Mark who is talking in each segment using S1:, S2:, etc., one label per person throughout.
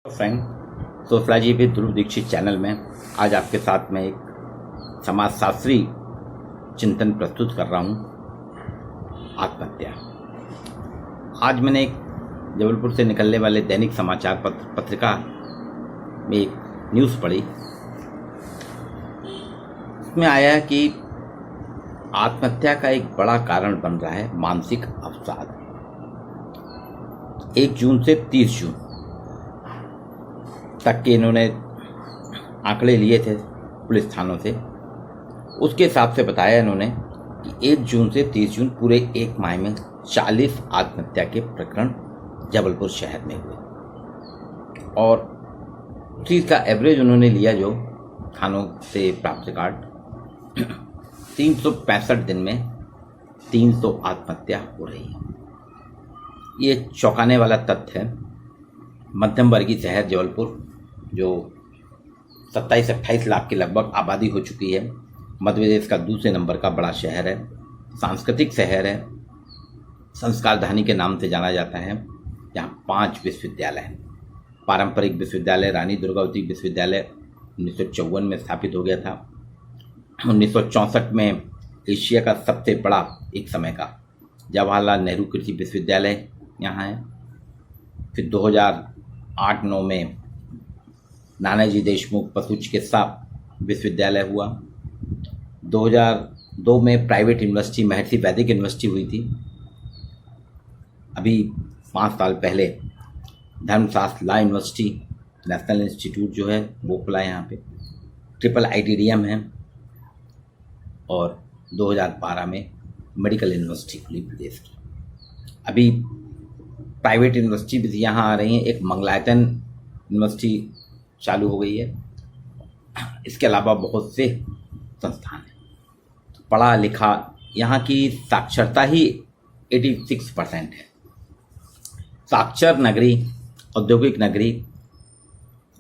S1: Friend sociology with Dhruv Dikshit channel में आज आपके साथ मैं एक समाजशास्त्री चिंतन प्रस्तुत कर रहा हूँ। आत्महत्या। आज मैंने एक जबलपुर से निकलने वाले दैनिक समाचार पत्रिका में एक न्यूज़ पढ़ी। उसमें आया कि आत्महत्या का एक बड़ा कारण बन रहा है मानसिक अवसाद। 1 जून से 30 जून तक के इन्होंने आंकड़े लिए थे पुलिस थानों से। उसके हिसाब से बताया इन्होंने कि 1 जून से 30 जून पूरे एक माह में 40 आत्महत्या के प्रकरण जबलपुर शहर में हुए और उसी का एवरेज उन्होंने लिया जो थानों से प्राप्त रिकॉर्ड 365 दिन में 300 आत्महत्या हो रही है। ये चौंकाने वाला तथ्य है। मध्यम वर्गीय शहर जबलपुर जो 27-28 लाख के लगभग आबादी हो चुकी है, मध्य प्रदेश का दूसरे नंबर का बड़ा शहर है, सांस्कृतिक शहर है, संस्कारधानी के नाम से जाना जाता है। यहाँ 5 विश्वविद्यालय हैं। पारंपरिक विश्वविद्यालय रानी दुर्गावती विश्वविद्यालय 1954 में स्थापित हो गया था। 1964 में एशिया का सबसे बड़ा एक समय का जवाहरलाल नेहरू कृषि विश्वविद्यालय यहाँ है। फिर 2008-9 में नानाजी देशमुख पशु चिकित्सा विश्वविद्यालय हुआ। 2002 में प्राइवेट यूनिवर्सिटी महर्षि वैदिक यूनिवर्सिटी हुई थी। अभी 5 साल पहले धर्मशास्त्र लॉ यूनिवर्सिटी नेशनल इंस्टीट्यूट जो है वो खुला है यहाँ पे। ट्रिपल ITDM है और 2012 में मेडिकल यूनिवर्सिटी खुली प्रदेश की। अभी प्राइवेट यूनिवर्सिटी भी यहाँ आ रही हैं। एक मंगलायतन यूनिवर्सिटी चालू हो गई है। इसके अलावा बहुत से संस्थान हैं। पढ़ा लिखा यहाँ की साक्षरता ही 86% है। साक्षर नगरी, औद्योगिक नगरी,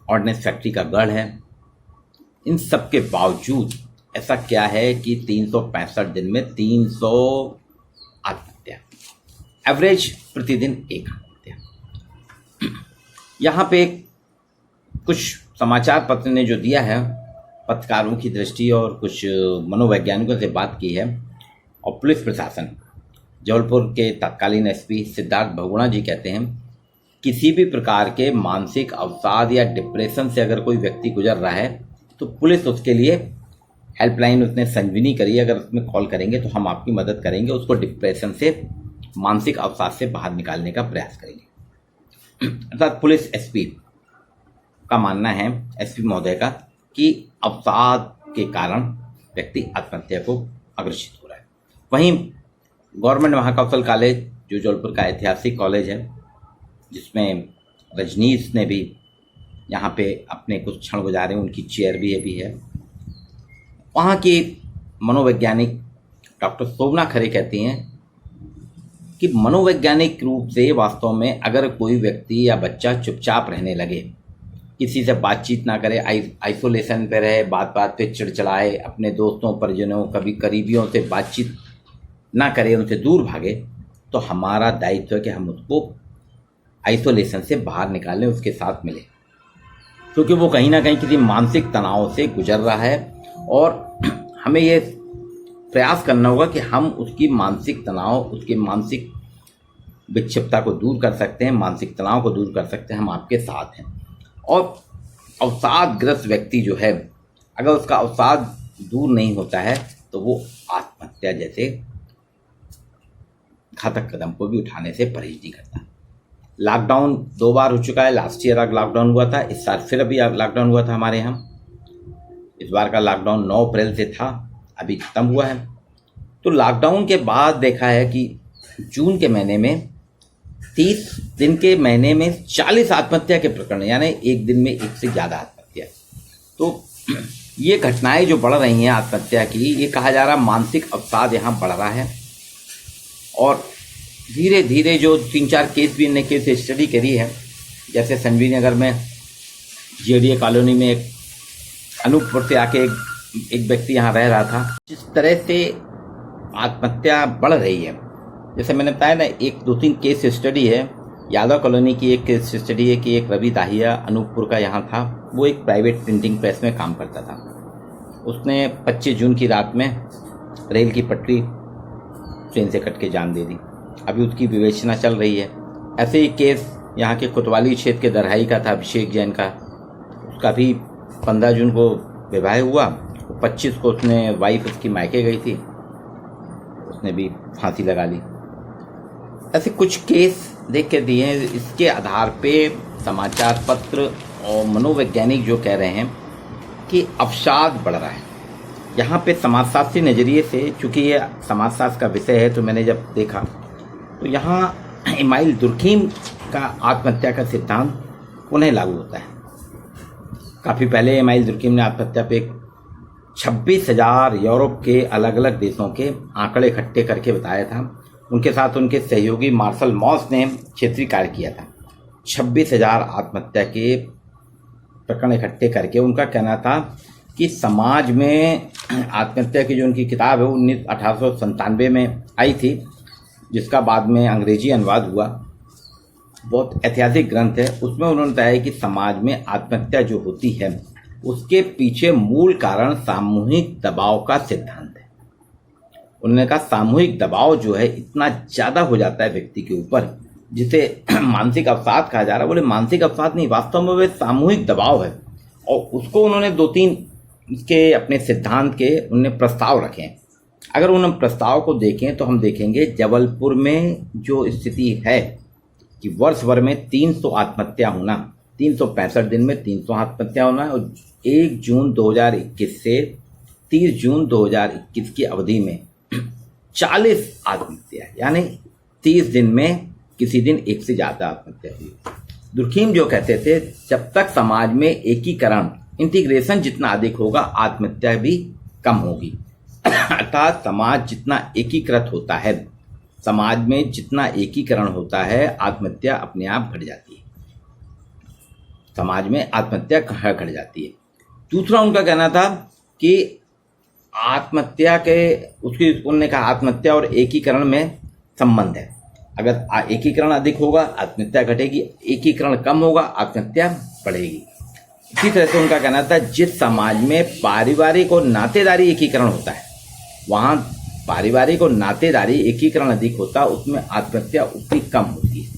S1: ऑर्डिनेंस फैक्ट्री का गढ़ है। इन सब के बावजूद ऐसा क्या है कि 365 दिन में 300 आत्महत्या, एवरेज प्रतिदिन एक आत्महत्या। यहाँ पे कुछ समाचार पत्र ने जो दिया है, पत्रकारों की दृष्टि और कुछ मनोवैज्ञानिकों से बात की है और पुलिस प्रशासन, जबलपुर के तत्कालीन SP सिद्धार्थ बहुगुणा जी कहते हैं किसी भी प्रकार के मानसिक अवसाद या डिप्रेशन से अगर कोई व्यक्ति गुजर रहा है तो पुलिस उसके लिए हेल्पलाइन उसने संजीवनी करी। अगर उसमें कॉल करेंगे तो हम आपकी मदद करेंगे, उसको डिप्रेशन से, मानसिक अवसाद से बाहर निकालने का प्रयास करेंगे। अर्थात पुलिस SP का मानना है, SP महोदय का, कि अवसाद के कारण व्यक्ति आत्महत्या को अग्रसित हो रहा है। वहीं गवर्नमेंट महाकौशल कॉलेज जो जबलपुर का ऐतिहासिक कॉलेज है, जिसमें रजनीश ने भी यहाँ पे अपने कुछ क्षण गुजारे, उनकी चेयर भी है। वहाँ की मनोवैज्ञानिक डॉक्टर शोभना खरे कहती हैं कि मनोवैज्ञानिक रूप से वास्तव में अगर कोई व्यक्ति या बच्चा चुपचाप रहने लगे, किसी से बातचीत ना करे, आइसोलेशन पे रहे, बात पे चिड़चिड़ाए, अपने दोस्तों परिजनों कभी करीबियों से बातचीत ना करे, उनसे दूर भागे, तो हमारा दायित्व है कि हम उसको आइसोलेशन से बाहर निकालें, उसके साथ मिलें, क्योंकि वो कहीं ना कहीं किसी मानसिक तनाव से गुजर रहा है और हमें ये प्रयास करना होगा कि हम उसकी मानसिक तनाव, उसकी मानसिक विक्षिप्तता को दूर कर सकते हैं, मानसिक तनाव को दूर कर सकते हैं। हम आपके साथ हैं। और अवसादग्रस्त व्यक्ति जो है, अगर उसका अवसाद दूर नहीं होता है तो वो आत्महत्या जैसे घातक कदम को भी उठाने से परहेज नहीं करता। लॉकडाउन 2 बार हो चुका है। लास्ट ईयर लॉकडाउन हुआ था, इस साल फिर अभी लॉकडाउन हुआ था हमारे यहाँ। इस बार का लॉकडाउन 9 अप्रैल से था, अभी खत्म हुआ है। तो लॉकडाउन के बाद देखा है कि जून के महीने में 30 दिन के महीने में 40 आत्महत्या के प्रकरण, यानी एक दिन में एक से ज़्यादा आत्महत्या। तो ये घटनाएं जो बढ़ रही हैं आत्महत्या की, ये कहा जा रहा मानसिक अवसाद यहाँ बढ़ रहा है। और धीरे धीरे जो 3-4 केस भी इनने केस स्टडी करी है, जैसे संजीवनी नगर में JDA कॉलोनी में एक अनूपपुर से आके एक व्यक्ति यहाँ रह रहा था। जिस तरह से आत्महत्या बढ़ रही है, जैसे मैंने बताया ना, 1-2-3 केस स्टडी है यादव कॉलोनी की एक स्टडी है कि एक रवि दाहिया अनूपपुर का यहाँ था, वो एक प्राइवेट प्रिंटिंग प्रेस में काम करता था। उसने 25 जून की रात में रेल की पटरी ट्रेन से कट के जान दे दी। अभी उसकी विवेचना चल रही है। ऐसे ही केस यहाँ के कोतवाली क्षेत्र के दरहाई का था, अभिषेक जैन का। उसका भी 15 जून को विवाह हुआ, 25 को उसने वाइफ उसकी मायके गई थी, उसने भी फांसी लगा ली। ऐसे कुछ केस देख के दिए हैं। इसके आधार पे समाचार पत्र और मनोवैज्ञानिक जो कह रहे हैं कि अवसाद बढ़ रहा है। यहाँ पे समाजशास्त्री नज़रिए से, चूँकि ये समाजशास्त्र का विषय है, तो मैंने जब देखा तो यहाँ इमाइल दुर्खीम का आत्महत्या का सिद्धांत पुनः लागू होता है। काफ़ी पहले इमाइल दुर्खीम ने आत्महत्या पे 26,000 यूरोप के अलग अलग देशों के आंकड़े इकट्ठे करके बताया था। उनके साथ उनके सहयोगी मार्शल मॉस ने क्षेत्रीय कार्य किया था। 26,000 आत्महत्या के प्रकरण इकट्ठे करके उनका कहना था कि समाज में आत्महत्या की जो उनकी किताब है 1897 में आई थी, जिसका बाद में अंग्रेजी अनुवाद हुआ, बहुत ऐतिहासिक ग्रंथ है। उसमें उन्होंने बताया कि समाज में आत्महत्या जो होती है उसके पीछे मूल कारण सामूहिक दबाव का सिद्धांत है। उन्होंने कहा सामूहिक दबाव जो है इतना ज़्यादा हो जाता है व्यक्ति के ऊपर, जिसे मानसिक अवसाद कहा जा रहा है। बोले मानसिक अवसाद नहीं, वास्तव में वह सामूहिक दबाव है। और उसको उन्होंने 2-3 इसके अपने सिद्धांत के उन्होंने प्रस्ताव रखे हैं। अगर उन प्रस्ताव को देखें तो हम देखेंगे जबलपुर में जो स्थिति है कि वर्ष भर में 300 आत्महत्या होना, 365 दिन में 300 आत्महत्या होना, और 1 जून 2021 से 30 जून 2021 की अवधि में 40 आत्महत्या, यानी 30 दिन में किसी दिन एक से ज़्यादा आत्महत्या हुई। दुर्खीम जो कहते थे जब तक समाज में एकीकरण, इंटीग्रेशन जितना अधिक होगा, आत्महत्या भी कम होगी। अर्थात समाज जितना एकीकृत होता है, समाज में जितना एकीकरण होता है, आत्महत्या अपने आप घट जाती है। समाज में आत्महत्या घट जाती है। दूसरा उनका कहना था कि आत्महत्या के उसकी उन्होंने कहा आत्महत्या और एकीकरण में संबंध है। अगर एकीकरण अधिक होगा आत्महत्या घटेगी, एकीकरण कम होगा आत्महत्या बढ़ेगी। इसी तरह से उनका कहना था जिस समाज में पारिवारिक और नातेदारी एकीकरण होता है, वहाँ पारिवारिक और नातेदारी एकीकरण अधिक होता है, उसमें आत्महत्या उतनी कम होती है।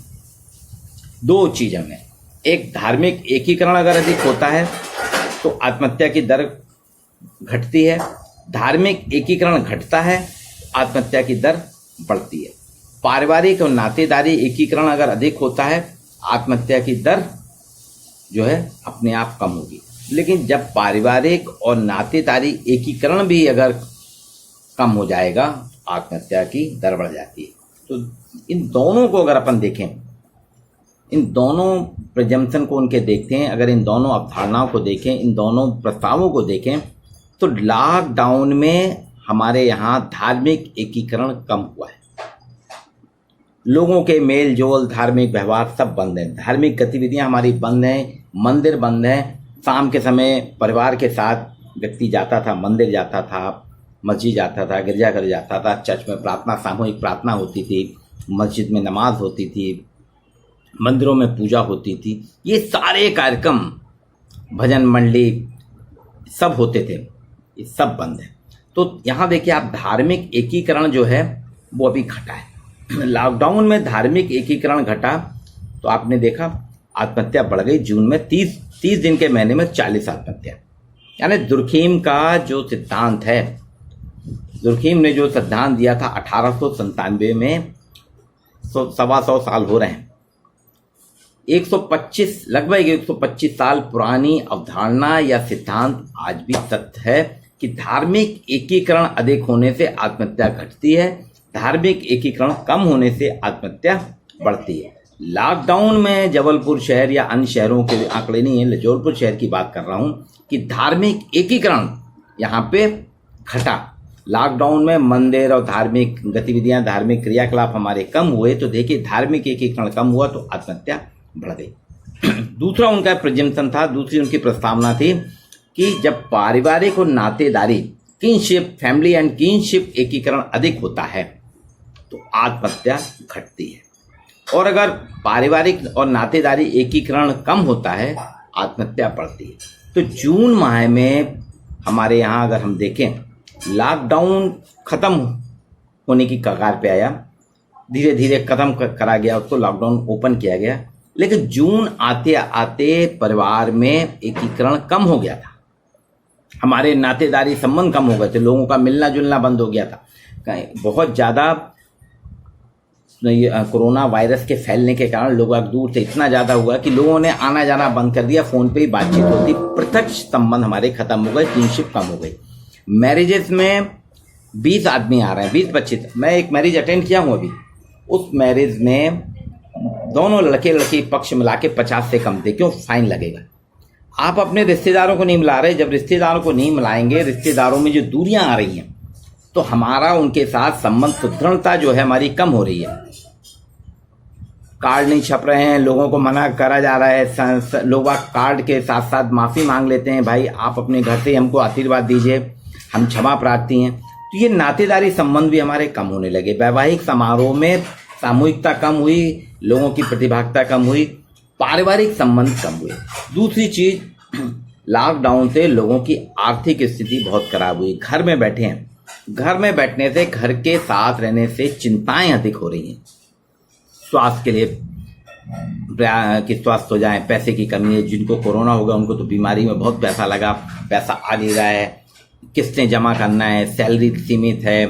S1: 2 चीज़ों में, एक धार्मिक एकीकरण अगर अधिक होता है तो आत्महत्या की दर घटती है, धार्मिक एकीकरण घटता है आत्महत्या की दर बढ़ती है। पारिवारिक और नातेदारी एकीकरण अगर अधिक होता है आत्महत्या की दर जो है अपने आप कम होगी। लेकिन जब पारिवारिक और नातेदारी एकीकरण भी अगर कम हो जाएगा आत्महत्या की दर बढ़ जाती है। तो इन दोनों को अगर अपन देखें, इन दोनों प्रजम्पशन को उनके देखते हैं, अगर इन दोनों अवधारणाओं को देखें, इन दोनों प्रस्तावों को देखें, तो लॉकडाउन में हमारे यहाँ धार्मिक एकीकरण कम हुआ है। लोगों के मेल जोल, धार्मिक व्यवहार सब बंद हैं, धार्मिक गतिविधियां हमारी बंद हैं, मंदिर बंद हैं। शाम के समय परिवार के साथ व्यक्ति जाता था, मंदिर जाता था, मस्जिद जाता था, गिरजाघर जाता था, चर्च में प्रार्थना, सामूहिक प्रार्थना होती थी, मस्जिद में नमाज होती थी, मंदिरों में पूजा होती थी। ये सारे कार्यक्रम, भजन मंडली सब होते थे, ये सब बंद है। तो यहाँ देखिए आप, धार्मिक एकीकरण जो है वो अभी घटा है। लॉकडाउन में धार्मिक एकीकरण घटा तो आपने देखा आत्महत्या बढ़ गई। जून में 30 दिन के महीने में 40 आत्महत्या। यानी दुर्खीम का जो सिद्धांत है, दुर्खीम ने जो सिद्धांत दिया था 1897 में, 125 साल हो रहे हैं। 125 लगभग 125 साल पुरानी अवधारणा या सिद्धांत आज भी सत्य है कि धार्मिक एकीकरण अधिक होने से आत्महत्या घटती है, धार्मिक एकीकरण कम होने से आत्महत्या बढ़ती है। लॉकडाउन में जबलपुर शहर या अन्य शहरों के आंकड़े नहीं है, जबलपुर शहर की बात कर रहा हूं कि धार्मिक एकीकरण यहाँ पे घटा। लॉकडाउन में मंदिर और धार्मिक गतिविधियां, धार्मिक क्रियाकलाप हमारे कम हुए, तो देखिए धार्मिक एकीकरण कम हुआ तो आत्महत्या बढ़ गई। दूसरा उनका प्रेजेंटेशन था, दूसरी उनकी प्रस्तावना थी कि जब पारिवारिक और नातेदारी, किनशिप, फैमिली एंड किनशिप एकीकरण अधिक होता है तो आत्महत्या घटती है। और अगर पारिवारिक और नातेदारी एकीकरण कम होता है, आत्महत्या बढ़ती है। तो जून माह में हमारे यहाँ अगर हम देखें, लॉकडाउन खत्म होने की कगार पे आया, धीरे धीरे खत्म करा गया उसको, लॉकडाउन ओपन किया गया, लेकिन जून आते आते परिवार में एकीकरण कम हो गया था, हमारे नातेदारी संबंध कम हो गए थे, लोगों का मिलना जुलना बंद हो गया था। बहुत ज़्यादा कोरोना वायरस के फैलने के कारण लोग दूर से इतना ज़्यादा हुआ कि लोगों ने आना जाना बंद कर दिया, फ़ोन पे ही बातचीत होती, प्रत्यक्ष संबंध हमारे ख़त्म हो गए, किनशिप कम हो गई। मैरिजेस में 20 आदमी आ रहे हैं, 20-25। मैं एक मैरिज अटेंड किया हूँ अभी, उस मैरिज में दोनों लड़के लड़की पक्ष मिला के 50 से कम थे। क्यों? फाइन लगेगा। आप अपने रिश्तेदारों को नहीं मिला रहे, जब रिश्तेदारों को नहीं मिलाएंगे, रिश्तेदारों में जो दूरियां आ रही हैं, तो हमारा उनके साथ संबंध, सुदृढ़ता जो है हमारी कम हो रही है। कार्ड नहीं छप रहे हैं, लोगों को मना करा जा रहा है, लोग कार्ड के साथ साथ माफ़ी मांग लेते हैं, भाई आप अपने घर से हमको आशीर्वाद दीजिए, हम क्षमा प्रार्थी हैं। तो ये नातेदारी संबंध भी हमारे कम होने लगे। वैवाहिक समारोह में सामूहिकता कम हुई, लोगों की प्रतिभागिता कम हुई, पारिवारिक संबंध कम हुए। दूसरी चीज, लॉकडाउन से लोगों की आर्थिक स्थिति बहुत खराब हुई। घर में बैठे हैं, घर में बैठने से, घर के साथ रहने से चिंताएं अधिक हो रही हैं। स्वास्थ्य के लिए कि स्वस्थ हो जाएं, पैसे की कमी है, जिनको कोरोना होगा उनको तो बीमारी में बहुत पैसा लगा, पैसा आ नहीं रहा है, किस्तें जमा करना है, सैलरी सीमित है,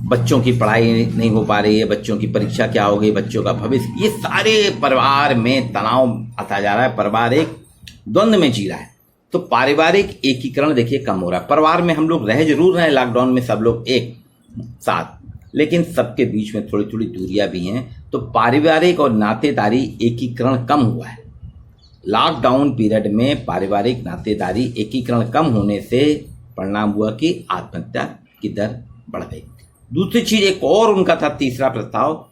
S1: बच्चों की पढ़ाई नहीं हो पा रही है, बच्चों की परीक्षा क्या होगी, बच्चों का भविष्य, ये सारे परिवार में तनाव आता जा रहा है, परिवार एक द्वंद्व में जी रहा है। तो पारिवारिक एकीकरण देखिए कम हो रहा है। परिवार में हम लोग रह जरूर रहे हैं लॉकडाउन में, सब लोग एक साथ, लेकिन सबके बीच में थोड़ी थोड़ी दूरियां भी हैं। तो पारिवारिक और नातेदारी एकीकरण कम हुआ है। लॉकडाउन पीरियड में पारिवारिक नातेदारी एकीकरण कम होने से परिणाम हुआ कि आत्महत्या की दर बढ़ गई। दूसरी चीज एक और उनका था, तीसरा प्रस्ताव,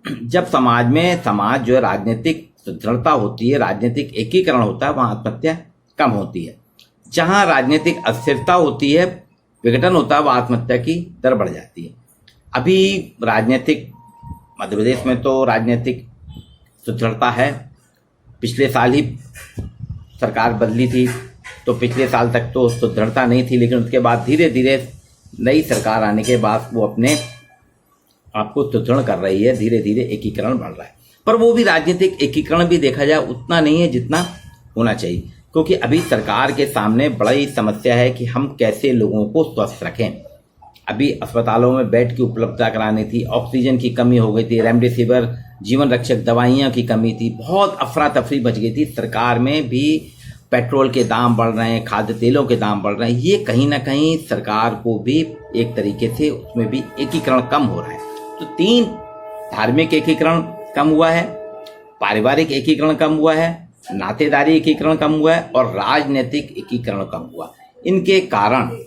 S1: जब समाज जो है राजनीतिक सुदृढ़ता होती है, राजनीतिक एकीकरण होता है, वहां आत्महत्या कम होती है। जहां राजनीतिक अस्थिरता होती है, विघटन होता है, वह आत्महत्या की दर बढ़ जाती है। अभी राजनीतिक मध्य प्रदेश में तो राजनीतिक सुदृढ़ता है। पिछले साल ही सरकार बदली थी, तो पिछले साल तक तो सुदृढ़ता नहीं थी, लेकिन उसके बाद धीरे धीरे नई सरकार आने के बाद वो अपने आपको सुदृढ़ कर रही है, धीरे धीरे एकीकरण बढ़ रहा है। पर वो भी राजनीतिक एकीकरण भी देखा जाए उतना नहीं है जितना होना चाहिए, क्योंकि अभी सरकार के सामने बड़ी समस्या है कि हम कैसे लोगों को स्वस्थ रखें। अभी अस्पतालों में बेड की उपलब्धता करानी थी, ऑक्सीजन की कमी हो गई थी, रेमडेसिविर जीवन रक्षक दवाइयाँ की कमी थी, बहुत अफरा तफरी मच गई थी। सरकार में भी पेट्रोल के दाम बढ़ रहे हैं, खाद्य तेलों के दाम बढ़ रहे हैं, ये कहीं ना कहीं सरकार को भी एक तरीके से उसमें भी एकीकरण कम हो रहा है। तो 3, धार्मिक एकीकरण कम हुआ है, पारिवारिक एकीकरण कम हुआ है, नातेदारी एकीकरण कम हुआ है और राजनीतिक एकीकरण कम हुआ। इनके कारण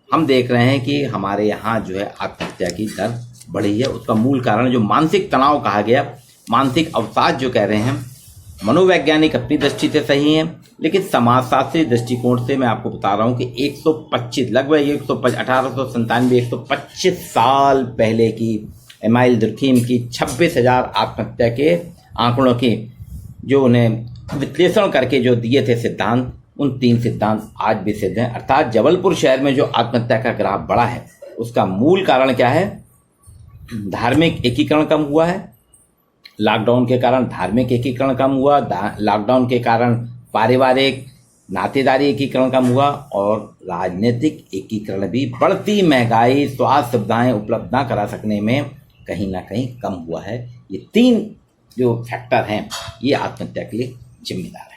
S1: हम देख रहे हैं कि हमारे यहाँ जो है आत्महत्या की दर बढ़ी है। उसका मूल कारण जो मानसिक तनाव कहा गया, मानसिक अवसाद जो कह रहे हैं, मनोवैज्ञानिक अपनी दृष्टि से सही हैं, लेकिन समाजशास्त्री दृष्टिकोण से मैं आपको बता रहा हूँ कि 125 लगभग 1897 125 साल पहले की एमाइल दुर्खीम की 26,000 आत्महत्या के आंकड़ों की जो उन्हें विश्लेषण करके जो दिए थे सिद्धांत, उन 3 सिद्धांत आज भी सिद्ध हैं। अर्थात जबलपुर शहर में जो आत्महत्या का ग्राफ बढ़ा है, उसका मूल कारण क्या है? धार्मिक एकीकरण कम हुआ है, लॉकडाउन के कारण धार्मिक एकीकरण कम हुआ, लॉकडाउन के कारण पारिवारिक नातेदारी एकीकरण कम हुआ और राजनीतिक एकीकरण भी बढ़ती महंगाई, स्वास्थ्य सुविधाएं उपलब्ध न करा सकने में कहीं ना कहीं कम हुआ है। ये 3 जो फैक्टर हैं, ये आत्महत्या के लिए जिम्मेदार है।